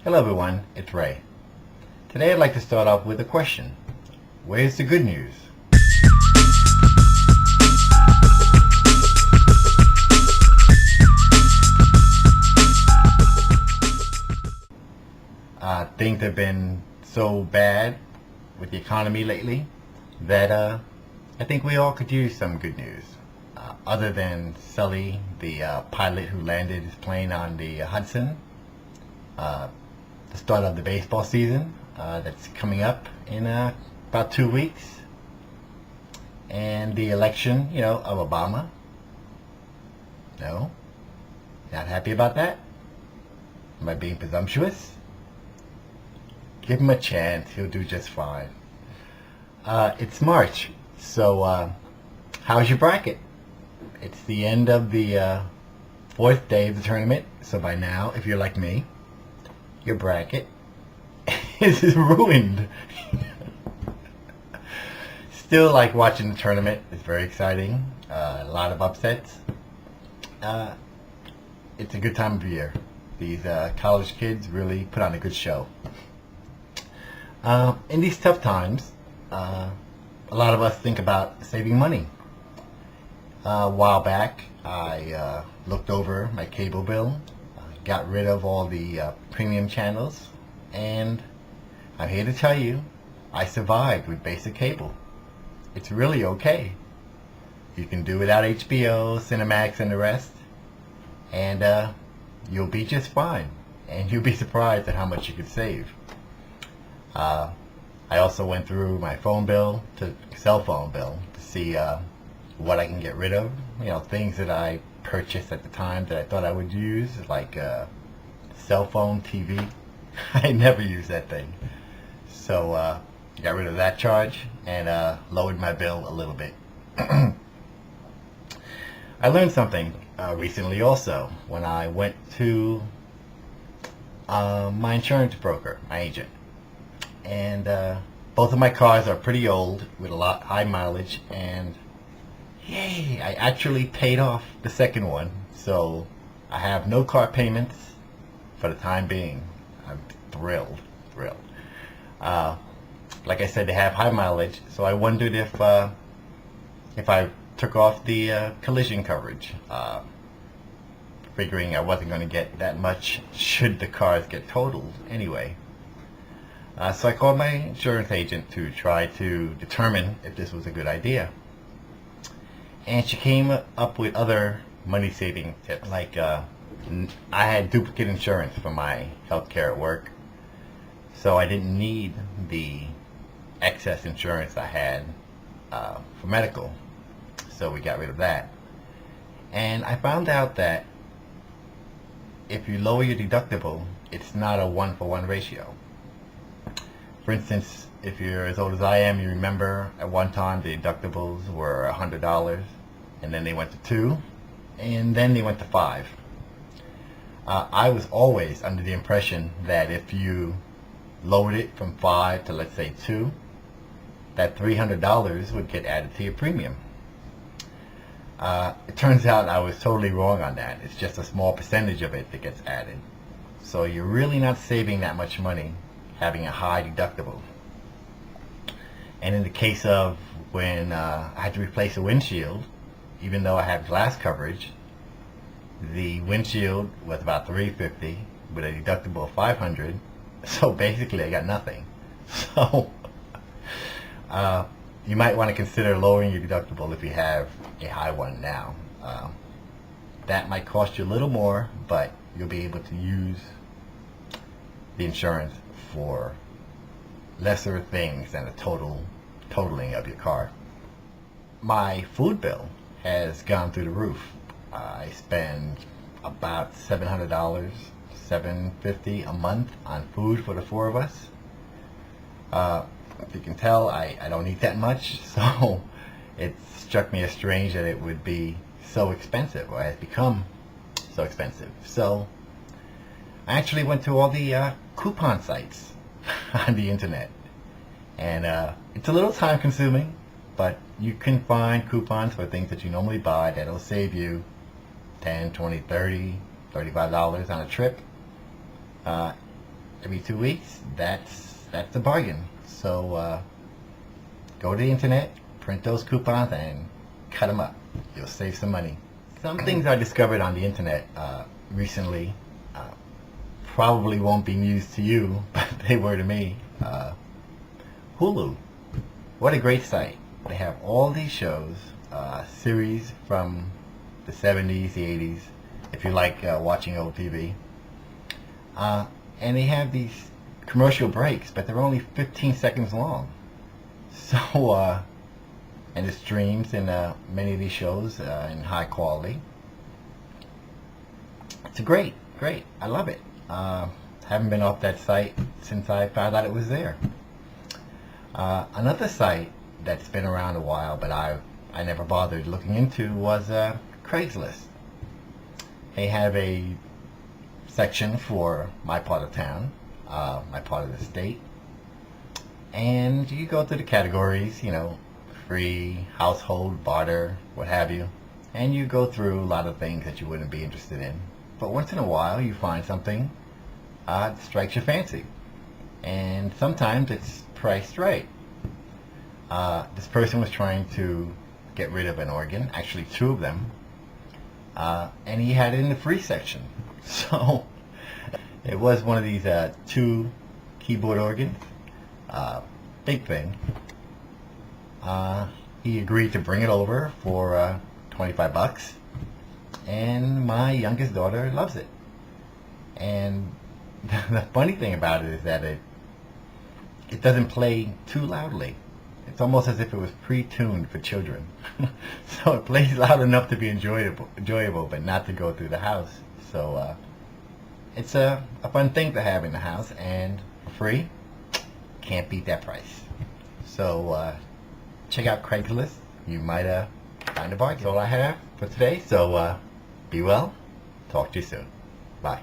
Hello everyone, it's Ray. Today I'd like to start off with a question. Where's the good news? Things have been so bad with the economy lately that I think we all could use some good news. Other than Sully, the pilot who landed his plane on the Hudson, the start of the baseball season that's coming up in about 2 weeks, and the election, of Obama. No? Not happy about that? Am I being presumptuous? Give him a chance. He'll do just fine. It's March, so how's your bracket? It's the end of the fourth day of the tournament, so by now, if you're like me, your bracket is ruined. Still like watching the tournament. It's very exciting. A lot of upsets. It's a good time of year. These college kids really put on a good show. In these tough times, a lot of us think about saving money. A while back, I looked over my cable bill, got rid of all the premium channels, and I'm here to tell you, I survived with basic cable. It's really okay. You can do without HBO, Cinemax, and the rest, and you'll be just fine. And you'll be surprised at how much you could save. I also went through my phone bill to cell phone bill to see what I can get rid of. Things that I purchased at the time that I thought I would use, like cell phone, TV. I never used that thing. So got rid of that charge and lowered my bill a little bit. I learned something recently also when I went to my insurance broker, my agent. And both of my cars are pretty old with a lot high mileage, and yay, I actually paid off the second one, so I have no car payments for the time being. I'm thrilled. Like I said, they have high mileage, so I wondered if I took off the collision coverage, figuring I wasn't going to get that much should the cars get totaled anyway. So I called my insurance agent to try to determine if this was a good idea. And she came up with other money-saving tips, like I had duplicate insurance for my health care at work, so I didn't need the excess insurance I had for medical. So we got rid of that. And I found out that if you lower your deductible, it's not a 1-for-1 ratio. For instance, if you're as old as I am, you remember at one time the deductibles were $100, and then they went to $2, and then they went to $5. I was always under the impression that if you lowered it from $5 to, let's say, $2, that $300 would get added to your premium. It turns out I was totally wrong on that. It's just a small percentage of it that gets added. So you're really not saving that much money having a high deductible. And in the case of when I had to replace a windshield, even though I have glass coverage, the windshield was about $350 with a deductible of $500. So basically I got nothing. So you might want to consider lowering your deductible if you have a high one now. That might cost you a little more, but you'll be able to use the insurance for lesser things than a totaling of your car. My food bill has gone through the roof. I spend about $700, $750 a month on food for the four of us. If you can tell, I don't eat that much, so it struck me as strange that it would be so expensive, or has become so expensive. So I actually went to all the coupon sites on the internet, and it's a little time consuming, but you can find coupons for things that you normally buy that'll save you $10, $20, $30, $35 on a trip. every 2 weeks, that's a bargain. So go to the internet, print those coupons, and cut them up. You'll save some money. Some things I discovered on the internet recently probably won't be news to you, but they were to me. Hulu. What a great site. They have all these shows, series from the 70s, the 80s, if you like watching old TV. And they have these commercial breaks, but they're only 15 seconds long. So, and it streams in many of these shows in high quality. It's great. I love it. Haven't been off that site since I found out it was there. Another site that's been around a while, but I never bothered looking into, was Craigslist. They have a section for my part of town, my part of the state, and you go through the categories, free, household, barter, what have you, and you go through a lot of things that you wouldn't be interested in. But once in a while you find something that strikes your fancy, and sometimes it's priced right. This person was trying to get rid of an organ, actually 2 of them, and he had it in the free section. So it was one of these 2 keyboard organs, big thing. He agreed to bring it over for $25, and my youngest daughter loves it. And the funny thing about it is that it doesn't play too loudly. It's almost as if it was pre-tuned for children. So it plays loud enough to be enjoyable, but not to go through the house. So it's a fun thing to have in the house, and for free, can't beat that price. So check out Craigslist. You might find a bargain. That's all I have for today. So be well. Talk to you soon. Bye.